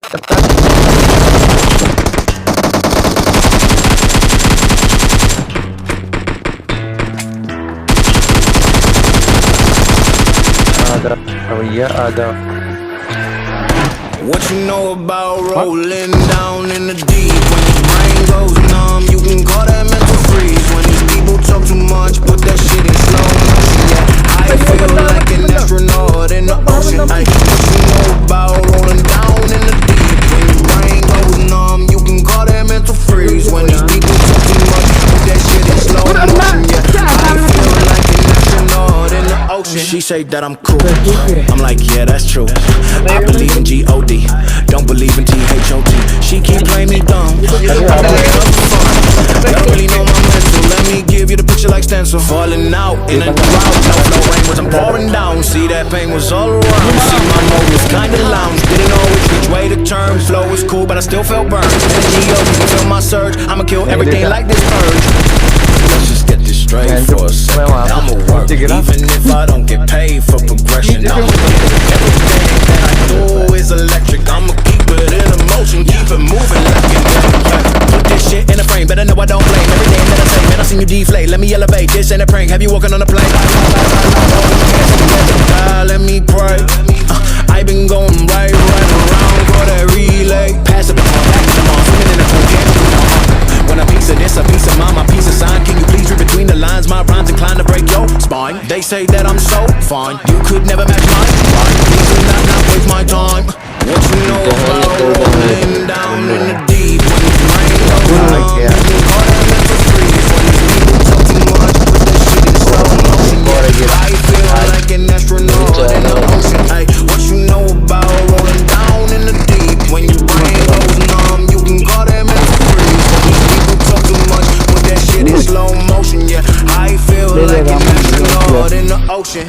What you know about rolling down in the deep? When your brain goes numb, you can call that mental freeze. When these people talk too much, put that shit in slow motion. Yeah, I feel like an astronaut in the ocean. Ay, what you know about rolling down in the deep? When your brain goes numb, you can call that mental freeze. When these people talk too much, put that shit in slow motion. Yeah, I feel like an astronaut in the ocean. She say that I'm cool. I'm like, yeah, that's true. I believe in G-O-D, don't believe in T-H-O-T. She keep playing me dumb. I play it up for fun. Y'all don't really know my mental. Let me give you the picture like stencil. Falling out in a drought. No rain was I'm pouring down. See that pain was all around. See my mode was kinda lounge. Didn't know which way to turn. Flow was cool, but I still felt burned. Energy up, you can feel my surge. I'ma kill everything like this purge. Let's just get this straight for a second. I'ma work even if I don't get paid for progression. I'ma get everything that I do is electric. I'ma keep it in motion, keep it moving like it. Put this shit in a frame, better know I don't blame everything that I say. Man, I seen you deflate. Let me elevate. This ain't a prank. Have you walking on a plane? Let me pray. I been going right around for that relay. Pass it on, back to on, swimming in a pool, can't when a piece of this, a piece of mine, my piece of sign. Can you please read between the lines? My rhymes inclined to break your spine. They say that I'm so fine, you could never match mine. Please do not waste my time. What you know about rolling down in the deep? When the rain goes down, you can call that mental freeze. When these people talk too much, put that shit in slow motion. Yeah, I feel like an astronaut in the ocean. Ay, what you know about rolling down in the deep? When your brain goes numb, you can call that mental freeze. When these people talk too much, put that shit in slow motion. Yeah, I feel like an astronaut in the ocean.